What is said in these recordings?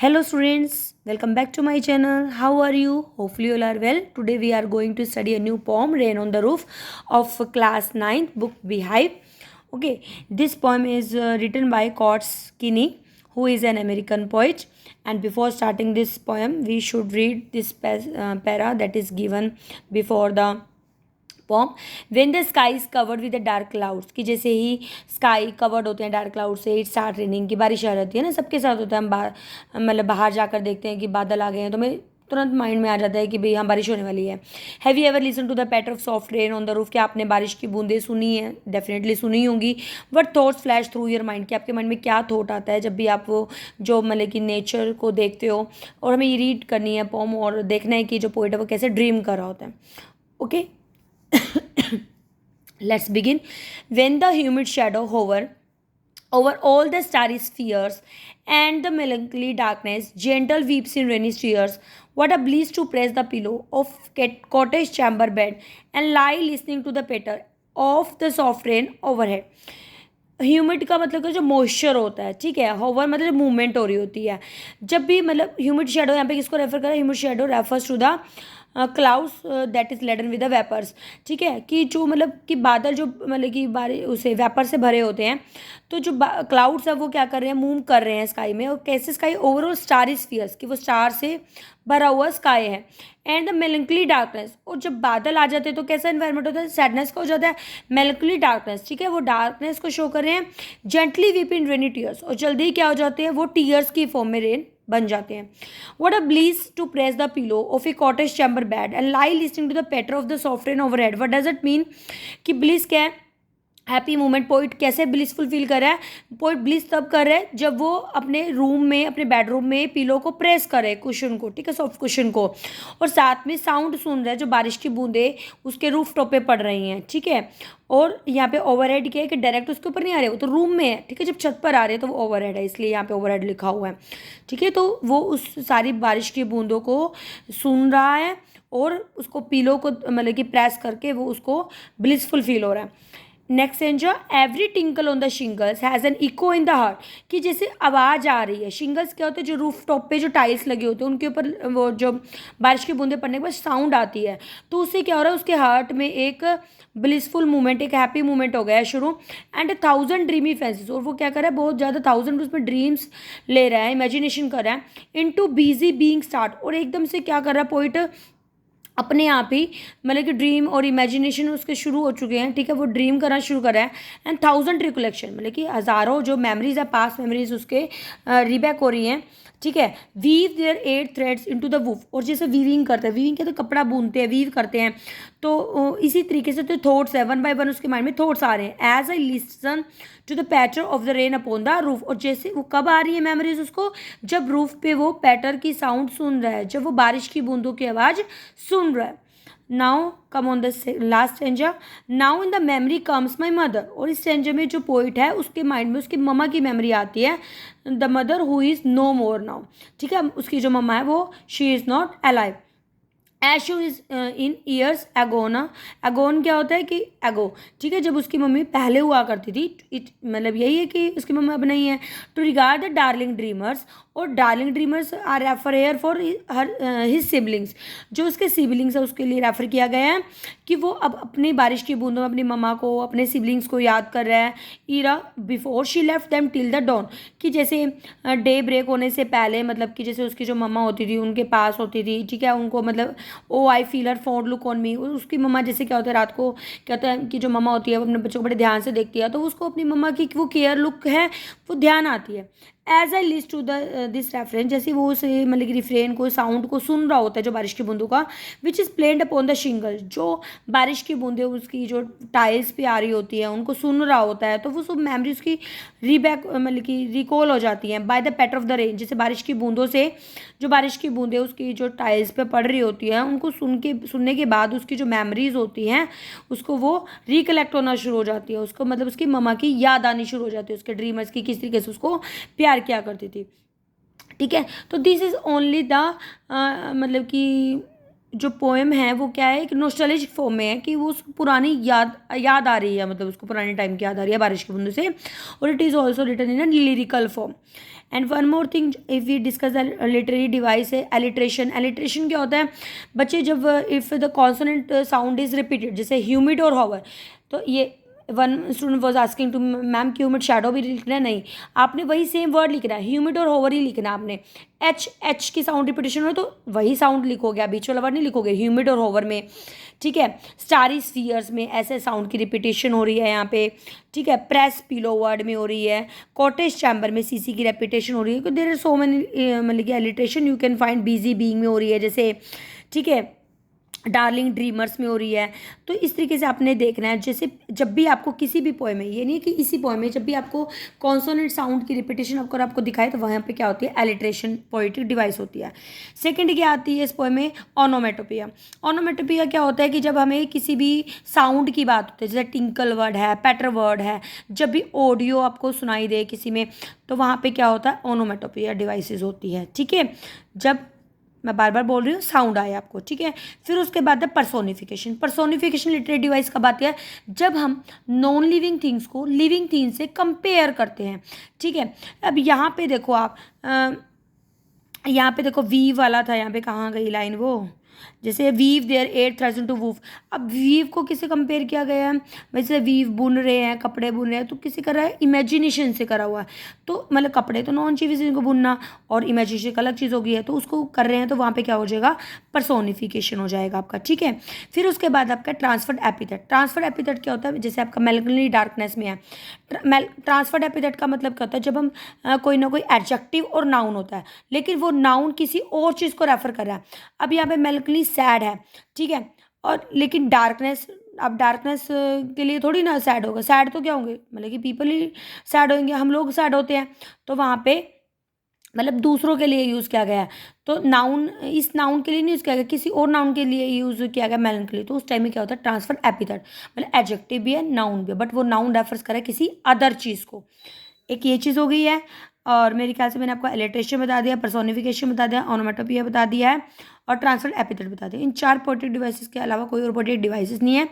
Hello students, welcome back to my channel. How are you? Hopefully you all are well. Today we are going to study a new poem, Rain on the Roof, of class 9th book Beehive. Okay, this poem is written by Courts Kinney, who is an American poet. And before starting this poem, we should read this para that is given before the poem when the sky is covered with the dark clouds कि जैसे ही sky covered होते हैं dark cloud से it start raining की बारिश आ जाती है ना। सबके साथ होता है। हम मतलब बाहर जाकर देखते हैं कि बादल आ गए हैं तो मैं तुरंत माइंड में आ जाता है कि भाई हाँ बारिश होने वाली है। Have you ever listen to the patter of soft rain on the roof? क्या आपने बारिश की बूंदें सुनी है? डेफिनेटली सुनी होंगी। What thoughts flash through your mind? कि आपके माइंड में क्या थॉट आता है जब भी आप वो जो मतलब कि नेचर को देखते हो। और हमें ये रीड करनी है पॉम और देखना है कि जो पोइट है वो कैसे ड्रीम कर रहा होता है। Okay Let's begin. When the humid shadow hover over all the starry spheres and the melancholy darkness gentle weeps in rainy tears, what a bliss to press the pillow of cottage chamber bed and lie listening to the patter of the soft rain overhead. Humid का मतलब कि जो moisture होता है, ठीक है। Hover मतलब movement हो रही होती है। जब भी मतलब ह्यूमिड शेडो यहाँ पे किसको रेफर करें? Humid shadow refers to the clouds that is laden with the vapours, ठीक है। कि जो मतलब कि बादल जो मतलब कि बारिश उसे वेपर से भरे होते हैं। तो जो क्लाउड्स है वो क्या कर रहे हैं? मूव कर रहे हैं स्काई में। और कैसे स्काई? ओवरऑल स्टारी स्फीयर्स कि वो स्टार से भरा हुआ स्काई है। एंड द मेलंकली डार्कनेस, और जब बादल आ जाते हैं तो कैसा इन्वायरमेंट होता है? सैडनेस का हो जाता है। मेलंकली डार्कनेस, ठीक है, वो डार्कनेस को शो कर रहे हैं। जेंटली वीप इन रेनी टीयर्स, और जल्दी ही क्या हो जाते हैं? वो टीयर्स की फॉर्म में रेन बन जाते हैं। What a bliss to press the pillow of a cottage chamber bed and lie listening to the patter of the soft rain overhead. What does it mean? कि ब्लिस क्या है? Happy moment. Poet कैसे blissful feel कर रहा है? Poet bliss तब कर रहा है जब वो अपने रूम में, अपने बेडरूम में पिलो को प्रेस करे, कुशन को, ठीक है, सॉफ्ट कुशन को। और साथ में साउंड सुन रहा है जो बारिश की बूंदें उसके रूफ टॉप पे पड़ रही हैं, ठीक है। और यहाँ पे ओवरहेड क्या है कि डायरेक्ट उसके ऊपर नहीं आ रहे, वो तो रूम में है, ठीक है। जब छत पर आ रहे हैं तो वो ओवरहेड है, इसलिए यहाँ पे ओवरहेड लिखा हुआ है, ठीक है। तो वो उस सारी बारिश की बूंदों को सुन रहा है और उसको पिलो को मतलब कि प्रेस करके वो उसको ब्लिसफुल फील हो रहा है। Next stanza every tinkle on the shingles has an echo in the heart, कि जैसे आवाज़ आ रही है। शिंगल्स क्या होते हैं? जो रूफ टॉप पे जो टाइल्स लगे होते हैं उनके ऊपर वो जो बारिश की बूंदें पड़ने के बाद साउंड आती है। तो उससे क्या हो रहा है? उसके हार्ट में एक ब्लिसफुल मूवमेंट, एक हैप्पी मूवमेंट हो गया है शुरू। एंड 1000 ड्रीमी फैंसीज, और वो क्या कर रहा है? बहुत ज़्यादा 1000 उसमें ड्रीम्स ले रहा है, इमेजिनेशन कर रहा है। इन टू बिजी बींग स्टार्ट, और एकदम से क्या कर रहा है पोइट? अपने आप ही मतलब कि ड्रीम और इमेजिनेशन उसके शुरू हो चुके हैं, ठीक है। वो ड्रीम करना शुरू कर रहा है। एंड 1000 रिकोलेक्शन मतलब कि हज़ारों जो मेमोरीज है, पास्ट मेमोरीज उसके रिबैक हो रही हैं, ठीक है। Weave their 8 threads into the woof, और जैसे वीविंग करते हैं, वीविंग क्या तो कपड़ा बुनते हैं, वीव करते हैं। तो इसी तरीके से तो थॉट्स है, वन बाय वन उसके माइंड में थॉट्स आ रहे हैं। As I listen to the patter of the rain upon the roof, और जैसे वो कब आ रही है मेमोरीज उसको? जब रूफ पे वो पैटर की साउंड सुन रहा है, जब वो बारिश की बूंदों की आवाज़ सुन रहा है। Now come on the last stanza, now in the memory comes my mother, और इस स्टेंजा में जो पोइट है उसके माइंड में उसकी मम्मा की मेमोरी आती है। The mother who is no more now, ठीक है। उसकी जो मम्मा है वो she is not alive. As she is in years agone, agone क्या होता है? कि एगो, ठीक है, जब उसकी मम्मी पहले हुआ करती थी। इट मतलब यही है कि उसकी मम्मी अब नहीं है। To regard the darling dreamers, और darling dreamers are refer here for her his siblings, जो उसके सिबलिंग्स है उसके लिए रेफर किया गया है। कि वो अब अपनी बारिश की बूंदों में अपनी मम्मा को, अपने सिबलिंग्स को याद कर रहा है। Ere before she left them till the dawn, कि जैसे डे ब्रेक होने से पहले, मतलब कि जैसे उसकी जो मम्मा होती थी उनके पास होती थी, ठीक है। उनको मतलब oh I feel her fond look on me, उसकी मम्मा जैसे क्या होता है रात को क्या होता है कि जो मम्मा होती है वो अपने बच्चों को बड़े ध्यान से देखती है, तो उसको अपनी मम्मा की वो केयर लुक है वो ध्यान आती है। As I list to the this reference, जैसे वो उस मतलब कि रिफ्रेन को, साउंड को सुन रहा होता है जो बारिश की बूंदों का, विच इज़ प्लेन्ड अपॉन द शिंगल, जो बारिश की बूंदें उसकी जो टाइल्स पे आ रही होती है उनको सुन रहा होता है। तो वो सब मेमोरी उसकी रीबैक मतलब कि रिकॉल हो जाती हैं by the patter of the rain, जैसे बारिश की बूंदों से जो बारिश की बूंदें उसकी जो टाइल्स पे पड़ रही होती हैं उनको सुनने के बाद उसकी जो मेमोरीज होती हैं उसको वो रिकलेक्ट होना शुरू हो जाती है। उसको मतलब उसकी मम्मा की याद आनी शुरू हो जाती है, उसके ड्रीमर्स की, किस तरीके से उसको प्यार किया करती थी, ठीक है। तो दिस इज़ ओनली द मतलब कि जो पोएम है वो क्या है, एक नॉस्टैल्जिक फॉर्म में है कि वो उसको पुरानी याद आ रही है, मतलब उसको पुराने टाइम की याद आ रही है बारिश की बूंदों से। और it is also written in a lyrical form. And one more thing if we discuss the literary device है एलिट्रेशन। एलिट्रेशन क्या होता है बच्चे, जब if the consonant sound is repeated, जैसे ह्यूमिड और हॉवर, तो ये one student was asking to ma'am कि ह्यूमिड शैडो भी लिखना है, नहीं, आपने वही सेम वर्ड लिखना है, ह्यूमिड और होवर ही लिखना है आपने। एच की साउंड रिपीटेशन हो तो वही साउंड लिखोगे, आप बीच वाला वर्ड नहीं लिखोगे ह्यूमिड और होवर में, ठीक है। स्टारी स्फीयर्स में ऐसे साउंड की रिपीटेशन हो रही है यहाँ पे, ठीक है। प्रेस पिलो वर्ड में हो रही है, कॉटेज चैम्बर में सीसी की रेपिटेशन हो रही है, देयर आर सो मेनी मतलब कि alliteration you can find. Busy being में हो रही है जैसे, ठीक है। डार्लिंग ड्रीमर्स में हो रही है। तो इस तरीके से आपने देखना है, जैसे जब भी आपको किसी भी पोएम में, ये नहीं है कि इसी पोएम में, जब भी आपको कॉन्सोनेंट साउंड की रिपीटेशन अगर आपको दिखाए तो वहाँ पे क्या होती है, एलिट्रेशन पोएटिक डिवाइस होती है। सेकंड क्या आती है इस पोएम में, ऑनोमेटोपिया। ऑनोमेटोपिया क्या होता है कि जब हमें किसी भी साउंड की बात होती है, जैसे टिंकल वर्ड है, पैटर वर्ड है, जब भी ऑडियो आपको सुनाई दे किसी में, तो वहाँ पे क्या होता है, ओनोमेटोपिया डिवाइसेस होती है, ठीक है। जब मैं बार बार बोल रही हूँ साउंड आए आपको, ठीक है। फिर उसके बाद है पर्सोनिफिकेशन। पर्सोनिफिकेशन लिटरेरी डिवाइस कब आती है, जब हम नॉन लिविंग थिंग्स को लिविंग थिंग्स से कंपेयर करते हैं, ठीक है। अब यहाँ पे देखो आप, यहाँ पे देखो वीव वाला था, यहाँ पे कहाँ गई लाइन वो, जैसे वीव देयर 8,000 टू वूफ। अब वीव को किससे कंपेयर किया गया है, वैसे वीव बुन रहे हैं, कपड़े बुन रहे हैं, तो किससे कर रहा है, इमेजिनेशन से करा हुआ है। तो मतलब कपड़े तो नॉन चीज़ इनको बुनना, और इमेजिनेशन अलग चीज़ हो गई है, तो उसको कर रहे हैं, तो वहाँ पे क्या हो जाएगा, पर्सोनिफिकेशन हो जाएगा आपका, ठीक है। फिर उसके बाद आपका ट्रांसफर्ड एपिथेट। ट्रांसफर्ड एपिथेट क्या होता है, जैसे आपका मेलनकली डार्कनेस में है। ट्रांसफर्ड एपिथेट का मतलब क्या होता है, जब हम कोई ना कोई एडजेक्टिव और नाउन होता है, लेकिन वो नाउन किसी और चीज़ को रेफर कर रहा है। अब यहाँ पे मेलनकली सैड है, ठीक है, और लेकिन डार्कनेस, अब डार्कनेस के लिए थोड़ी ना सैड होगा, सैड तो क्या होंगे, मतलब कि पीपल ही सैड होंगे, हम लोग सैड होते हैं, तो वहाँ पे मतलब दूसरों के लिए यूज़ किया गया है। तो नाउन, इस नाउन के लिए नहीं यूज़ किया गया, किसी और नाउन के लिए यूज़ किया गया मेलनकली, तो उस टाइम में क्या होता है, ट्रांसफर एपिथेट, मतलब एडजेक्टिव भी है नाउन भी है, बट वो नाउन रेफर्स करे किसी अदर चीज़ को। एक ये चीज़ हो गई है। और मेरे ख्याल से मैंने आपको एलिट्रेशन बता दिया, पर्सोनिफिकेशन बता दिया, ऑनोमेटोपिया बता दिया है, और ट्रांसफर एपिथेट बता दिया। इन 4 पोएटिक डिवाइसेस के अलावा कोई और पोएटिक डिवाइसेस नहीं है।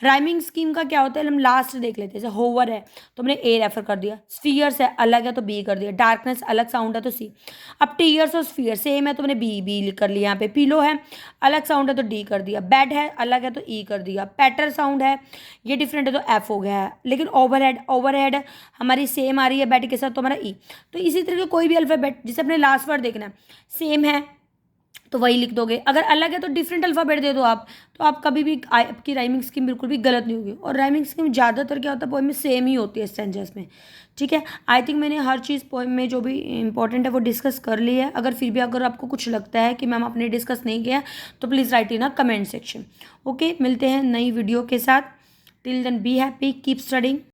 राइमिंग स्कीम का क्या होता है, हम लास्ट देख लेते हैं। जैसे होवर है तो हमने ए रेफर कर दिया, स्फीयर्स है अलग है तो बी कर दिया, डार्कनेस अलग साउंड है तो सी। अब टीयर्स और स्फीयर सेम है तो मैंने बी कर लिया यहाँ पे। पिलो है अलग साउंड है तो डी कर दिया, बेड है अलग है तो ई कर दिया, पैटर साउंड है ये डिफरेंट है तो एफ हो गया है, लेकिन ओवरहेड हमारी सेम आ रही है बेड के साथ तो हमारा ई। तो इसी तरह के कोई भी अल्फ़ाबेट, जिसे अपने लास्ट वर्ड देखना है, सेम है तो वही लिख दोगे, अगर अलग है तो डिफरेंट अल्फ़ाबेट दे दो आप, तो आप कभी भी आपकी राइमिंग स्कीम बिल्कुल भी गलत नहीं होगी। और राइमिंग स्कीम ज़्यादातर क्या होता है, पोएम में सेम ही होती है स्टैंजर्स में, ठीक है। आई थिंक मैंने हर चीज़ पोएम में जो भी इंपॉर्टेंट है वो डिस्कस कर ली है। अगर फिर भी अगर आपको कुछ लगता है कि मैम आपने डिस्कस नहीं किया तो please write in a comment section. Okay, मिलते हैं नई वीडियो के साथ। Till then be happy, keep studying.